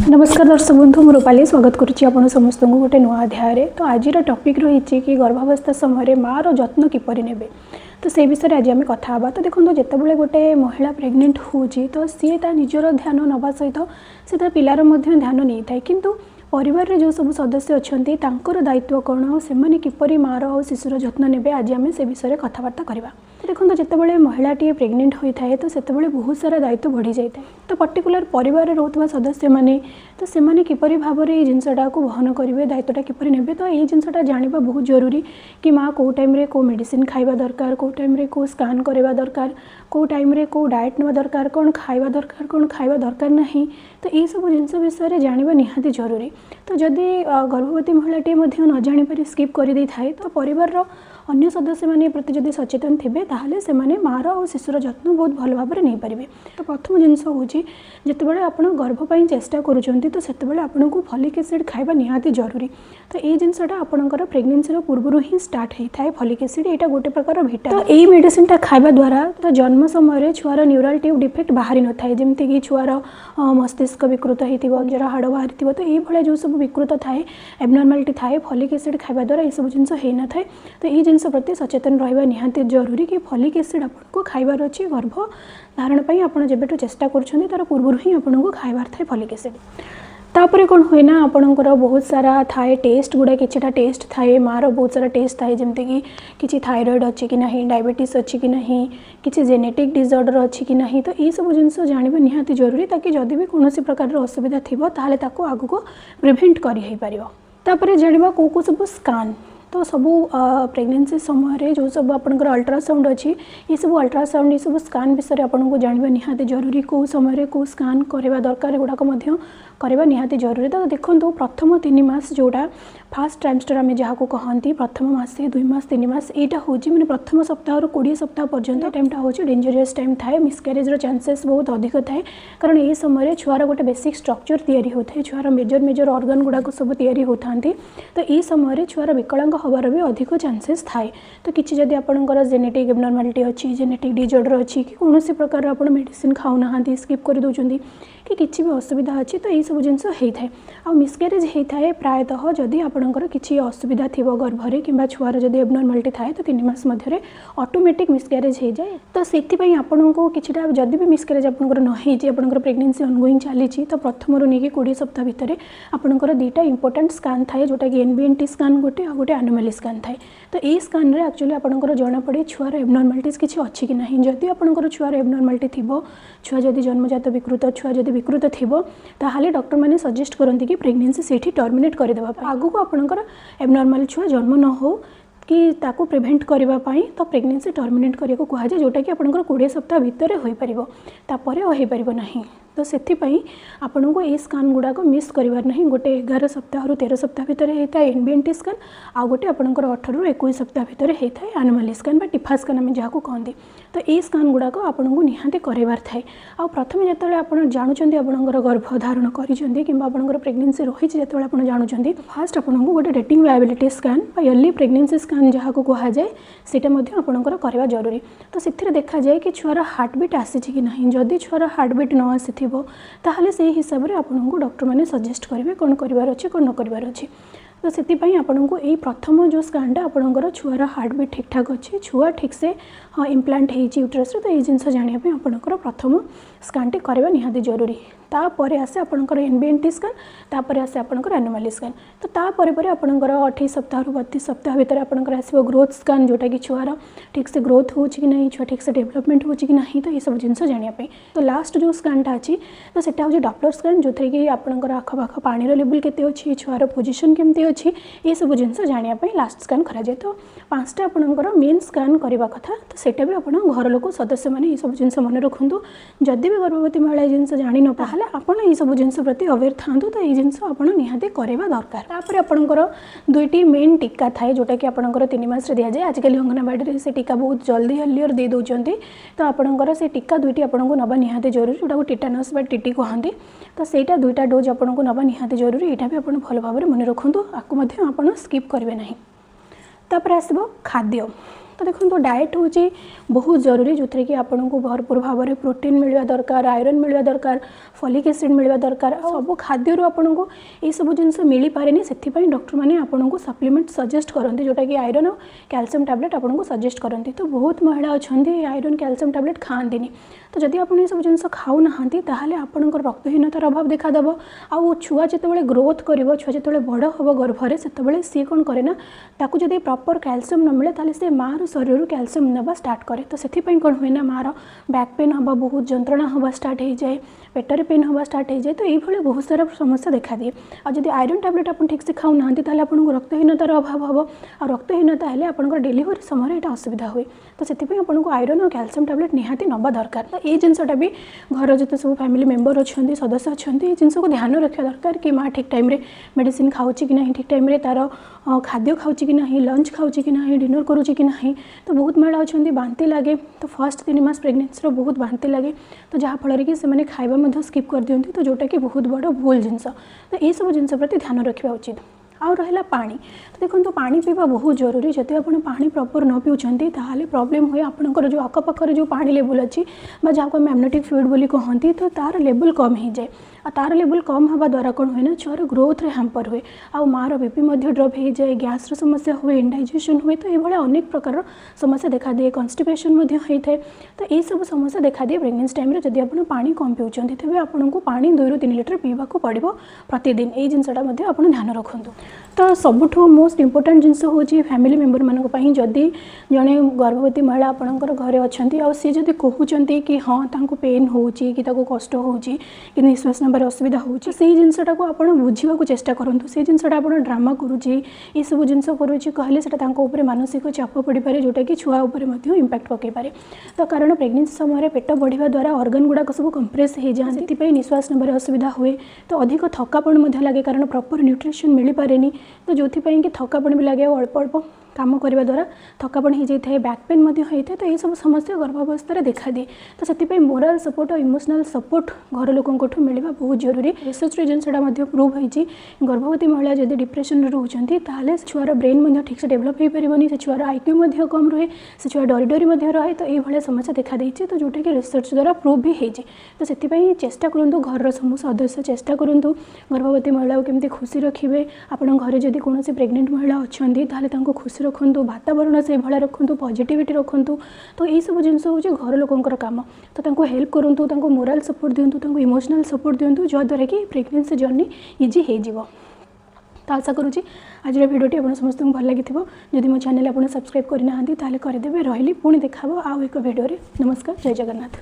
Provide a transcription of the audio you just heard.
नमस्कार दर्शक बंधु मु रूपाली स्वागत करुच्ची आपण समस्त को गोटे नुआ अध्याय। तो आज टॉपिक रही कि गर्भावस्था समय माँ जत्न किपर ने तो से विषय आज आम कथा तो देखो जितेबाला गोटे महिला प्रेग्नेंट हो तो सी निजर ध्यान नवा सहित से पिलार ध्यान नहीं था किंतु परिवार जो सब सदस्य अच्छा दायित्व कौन से किपरि मार और शिशुर जत्न ने आज आम से विषय कथबार्ता करवा। देखो जितेबाला महिलाटी प्रेग्नेंट होता है तो से बहुत सारा दायित्व बढ़ी जाए तो पर्टिकुलर परिवार रोकवा सदस्य मैंने तो से किपरि भाव में ये जिनटा को वहन करेंगे दायित्वटा किपरि ने तो ये जिनटा जाना बहुत जरूरी कि माँ कौ टाइम कौ मेडिसिन खाइबा दरकार कौ टाइम कौ स्कान करवा दरकार कौ टाइम कौ डाएट ना दरकार कौन खाइबा दरकार कौन खाइबा दरकार नहीं तो ये सब जिन विषय जाना निहाती जरूरी। तो जदि गर्भवती महिलाटी न जापर स्किप कर दे थाए तो परिवार अन्य सदस्य मैंने प्रति जदि सचेतन थे ताहले से माने मार और शिशुर जत्न बहुत भल भाव में नहीं पारे। तो प्रथम जिनस हूँ जितेबाला आप गर्भपाई चेष्टा करुँच तो से आपन को फॉलिक एसिड खाइबा निहाती जरूरी। तो ये जिनटा आपंकर प्रेगनेंसी पूर्व ही स्टार्ट होता है फॉलिक एसिड यहाँ गोटे प्रकार भिटा तो यही मेडिसिनटा खाइबा द्वारा तो जन्म समय छुआर न्यूराल ट्यूब डिफेक्ट बाहरी न थाए जमती कि छुआर मस्तिष्क विकृत हो जरा हाड़ बाहरी तो ये जो सब विकृत थाए एबनॉर्मालिटी थाए फॉलिक एसिड खाइबा द्वारा ये सब जिनस होना थाए। तो ये जिनस प्रति सचेतन रहा निहाती जरूरी कि फॉलिक एसिड आपको खाइबार अच्छी गर्भ धारण पर आप जब चेष्टा कर तार पूर्व ही आपको खाइबार थाए फॉलिक एसिड। तापर कौन हुए ना आपणकर बहुत सारा थाए टेस्ट गुड़ा किछटा टेस्ट थाए मार बहुत सारा टेस्ट थाए जमती कि किसी थायराइड अच्छी कि नहीं डायबिटीज अच्छी कि नहीं किसी जेनेटिक डिसऑर्डर अच्छी कि नहीं तो ये सब जिनस जाना निहाती जरूरी ताकि जदि भी कौन प्रकार असुविधा थी ताहले ताको आगको प्रिभेंट कर जाना कौ कौ सब स्कान तो सबू प्रेगनेंसी समय जो सब आपंकर अल्ट्रासाउंड अच्छी ये सब अल्ट्रासाउंड ये सब स्कान विषय आपको जानवा निहाती जरूरी कौ समय कौ स्कान करवा दरकार गुड़ाक करवा निहाती जरूरी। तो देखो प्रथम 3 मास जोड़ा फास्ट ट्राइमेस्टर आम जहाँ को कहती प्रथम मासे 2 मास 3 मास यहाँ हूँ मैंने प्रथम सप्ताह 20 सप्ताह पर्यंत टाइमटा हूँ डेंजरियस टाइम थाए मिसक्यारेज चांसेस बहुत अधिक थाए कारण ये समय छुआर गोटे बेसिक स्ट्रक्चर तैयारी होता है छुआर मेजर मेजर ऑर्गन गुड़ाक सब तैयारी होता तो ये समय छुआर विकलांग हबार भी अधिक चांसेस थाए। तो किसी जदि आपंकर जेनेटिक एबनॉर्मालिटी अच्छी जेनेटिक डिसऑर्डर अच्छी कि कौन प्रकार आप मेडिसिन खाऊना स्किप कर दौरान कि किसी भी असुविधा अच्छी तो यही सब जिनस होता है आ मिसक्यारेज होता है प्रायतः जदि आपंकर किसी असुविधा थी गर्भरे कि छुआर जदि एबनॉर्मालिटी थाए तो 3 मास मध्य ऑटोमेटिक मिसक्यारेज हो जाए। तो से आपन को किछटा जदि भी मिसक्यारेज आपंकर नही आपंकर प्रेगनेंसी ऑनगोइंग चली तो प्रथम रू नहीं 20 सप्ताह भितर आपंकर 2टा इंपोर्टेंट स्कान थाए जोटा कि एनबीएनटी स्कान गोटे आ गोटे एनोमली स्कान थाए। तो ये स्कान रे एक्चुअली आपंकर जना पड़े छुआर एबनॉर्मालिटीज किसी अच्छी कि नहीं जदि आपंकर छुआर एबनॉर्मालिटी थी छुआ जदि जन्मजात विकृत छुआ जदि विकृत थी ताहले डॉक्टर मैंने सजेस्ट करती कि प्रेगनेंसी से टर्मिनेट करदे आगू आपंकर एबनॉर्मल छुआ जन्म न हो कि ताको प्रिभेंट करने तो प्रेगनेंसी टर्मिनेट करने को कहुए जोटा कि आपंकर 20 सप्ताह भितर हो पार ना। तो से आपन को ये स्कान गुड़ाक मिस करार ना गोटे 11 सप्ताह 13 सप्ताह भितर होता है एनबीएनटी स्कान आ गोटे आपंकर 18 रू 21 सप्ताह भितर होता है एनोमली स्कान टिफा स्कान आम जहाँ को कहते। तो ये स्कान गुड़ाक आपन को निहाती करार थाए आ प्रथम जो आप जानते आपंकर गर्भ धारण कर प्रेगनेंसी रही जो आप जानते फास्ट आपको गोटे dating viability scan early pregnancy scan जहाँ को कहुए सीटा आपंकर करवा जरूरी। तो से देखा जाए कि छुआर हार्टबीट आसी कि ना जदि छुआर हार्टबीट न आसी ताहले से हिसाब से आपको डॉक्टर मैंने सजेस्ट करेंगे कौन करार अच्छे कौन न करार अच्छे। तो से आपको यही प्रथम जो स्कानटा आपंकर छुआर हार्टबीट ठीक ठाक अच्छे छुआ ठीक से हाँ इम्प्लांट होट्रस तो ये जिनस जानापी आपंकर प्रथम स्कानटी करवा निहाती जरूरी। तापर आसे आपंकर एनबीएनटी स्कान तापर आसे आपंकर एनोमली स्कान। तो तापर आपंकर 28 सप्ताह 32 सप्ताह भितर आपंकर आसो ग्रोथ स्कान जोटा कि छुआर ठीक से ग्रोथ हो कि नहीं छुआ ठीक से डेवलपमेंट हो कि नहीं तो ये सब जिनस जानापी। तो लास्ट जो स्कानटा अच्छी तो सेटा हूँ डॉप्लर स्कान जो थी कि आपंकर आखपाख पानी लेवल केते अच्छी छुआर पोजिशन केमती अच्छी ये सब जिनस जानापी लास्ट स्कान कराए। तो 5टा आपंकर मेन स्कान करवा कथा तो सेटा भी आप घर लोक सदस्य मैंने ये सब जिनस मन रखु जदि भी गर्भवती महिला जिनस जानी न पाले आपन ये सब जिनस प्रति अवेयर था तो ये जिनस आप निहाती करवा दरकार। तापर आपंकर 2टी मेन टीका थाए जोटा कि आपंकर 3 मास दि जाए आजिकल अंगनवाड़ी से टीका बहुत जल्दी अर्लियर दे दौरान तो आपंकर से टीका 2टी आपको नवा निहाती जरूरी जोटा टिटानस टीटी कहते। तो सहीटा 2टा डोज आपको नवा निहाती जरूरी यहाँ भी आप भल भाव में मन रखु आपको आप स्किप करेंगे ना। तापर आसब खाद्य तो देखो डाएट हूँ बहुत जरूरी जो थी कि आपको भरपूर भाव में प्रोटीन मिलवा दरकार, आयरन मिलवा दरकार, फॉलिक एसिड मिलवा दरकार। सब खाद्य आपको ये सब जिन मिल पारे से डॉक्टर मैंने आपको सप्लीमेंट सजेस्ट करते जोटा कि आयरन और कैल्शियम टैबलेट आपको सजेस्ट करते। तो बहुत महिला अच्छा आयरन कैल्शियम टैबलेट खाती। तो जदि आप ये सब जिन खाऊना ताहले आपणकर रक्तहीनतार अभाव देखादेव। आउ छुआ जिते ग्रोथ कर छुआ जिते बड़ हम गर्भरे से सी कौन करे ना ताकू जदि प्रॉपर कैल्शियम न मिले ताले से माँ शरीर कैल्शियम नेबा स्टार्ट करे। तो से कौन हुए ना माँ बैक पेन हवा बहुत जंत्रणा हवा स्टार्ट हो जाए, पेटर पेन हवा स्टार्ट हो जाए। तो ये बहुत सारा समस्या देखा दिए। और जब आयरन टैबलेट आप ठीक से खाऊना आपको रक्तहीनतार अभाव हम और रक्तहीनता है आपंकर डेलीवरी समय यहाँ असुविधा हुए। तो से आपको आयरन और कैल्शियम टैबलेट निहाती नवा दरकार। तो ये जिनसा भी घर जिते सब फैमिली मेंबर अच्छा सदस्य अच्छा ये जिन को ध्यान रखा दरकार कि माँ ठीक टाइम मेडिसिन खाऊँ कि ना, ठीक टाइम तार खाद्य खाऊँ कि ना, लंच खाऊँ कि ना, डिनर करूँ कि ना। तो बहुत महिला अच्छा बांति लगे। तो फर्स्ट 3 मास प्रेगनेंसी बहुत बांति लगे। तो जहाँफल कि से खाଇବା स्किप कर दिखती। तो जोटा कि बहुत बड़ भूल जिनस। तो ये सब जिन प्रति ध्यान रखा उचित। आउ रहा पानी। तो देखो पानी पीवा बहुत जरूरी। जब आप पानी प्रॉपर न पिउछंती ताहले प्रॉब्लम हुए आपंकर जो आखपाखर जो पानी लेवल अच्छी जहाँ को एमनेटिक फ्लूइड बोली कहती। तो तार लेवल कम हो जाए। तार लेवल कम हवा द्वारा कौन हुए ना छुआर ग्रोथ रे हैम्पर हुए। आ मार बीपी ड्रप हो जाए, गैस समस्या हुए, इंडाइजेशन हुए। तो ये अनेक प्रकार समस्या देखा दिए, कन्स्टिपेशन होता है। तो ये सब समस्या देखा दिए प्रेगनेंसी टाइम जब आप पानी कम पिउछंती तेज आपको पानी 2 ରୁ 3 लीटर पीवा को पड़ो प्रतिदिन। ये जिनसा आप ध्यान रखु। तो सबुठ मोस्ट इम्पोर्टाट जिनस हूँ फैमिली मेंबर मानी जदि जड़े गर्भवती महिला आपंकर घरे अच्छा और सी जब कहते कि हाँ तांको पेन हो कि कष्ट हो कि निश्वास नबार असुविधा हो जिनसा को आप बुझा चेष्टा करूँ। से जिनसा आप ड्रामा करुँचे ये सब जिन करुँचे कहले से मानसिक चाप पड़ पाए जोटा कि छुआ इम्पैक्ट पकई पारे। तो कारण प्रेगनेंसी समय पेट बढ़िया द्वारा ऑर्गन गुड़ाक सब कंप्रेस हो जाए से निश्वास नबार असुविधा हुए। तो अधिक थकापण लगे कारण प्रॉपर न्यूट्रिशन मिल पारे। तो जो कि थकापण भी लगे अल्प अल्प काम करने द्वारा थकापण हो जाए, बैक पेन होता है। तो ये सब समस्या गर्भावस्था देखा दिए। तो से मोराल सपोर्ट और इमोशनल सपोर्ट घर लोगों मिलवा बहुत जरूरी। रिसर्च जिनसा प्रूव होती गर्भवती महिला जब डिप्रेशन रोचती ताले छुआर ब्रेन ठीक से डेभलप हो पारनी, से छुआर आईक्यू कम रुहे, से छुआ डरी डरी रहे। तो ये समस्या देखा देती। तो जोटा कि रिसर्च द्वारा प्रूव भी होती। तो से चेष्टा करूँ घर सब सदस्य चेष्टा करूँ गर्भवती महिला केमती खुशी रखिए। आप घर जब कौन प्रेग्नेंट महिला अच्छा खुशी रखु, वातावरण से भाया रखु, पॉजिटिविटी रखु। तो ये सब जिन हूँ घर लोकंर काम। तो हेल्प करूँ, मोराल सपोर्ट दिंतु, इमोशनल सपोर्ट दिंतु जद्वारा कि प्रेगनेंसी जर्नी इजी हो। तो आशा करुँची आज भिडियोटी आप समस्त भल लगी। जदि मो चैनल आप सब्सक्राइब करना करदे। रही पुणी देखा आउ एक भिडियो। नमस्कार, जय जगन्नाथ।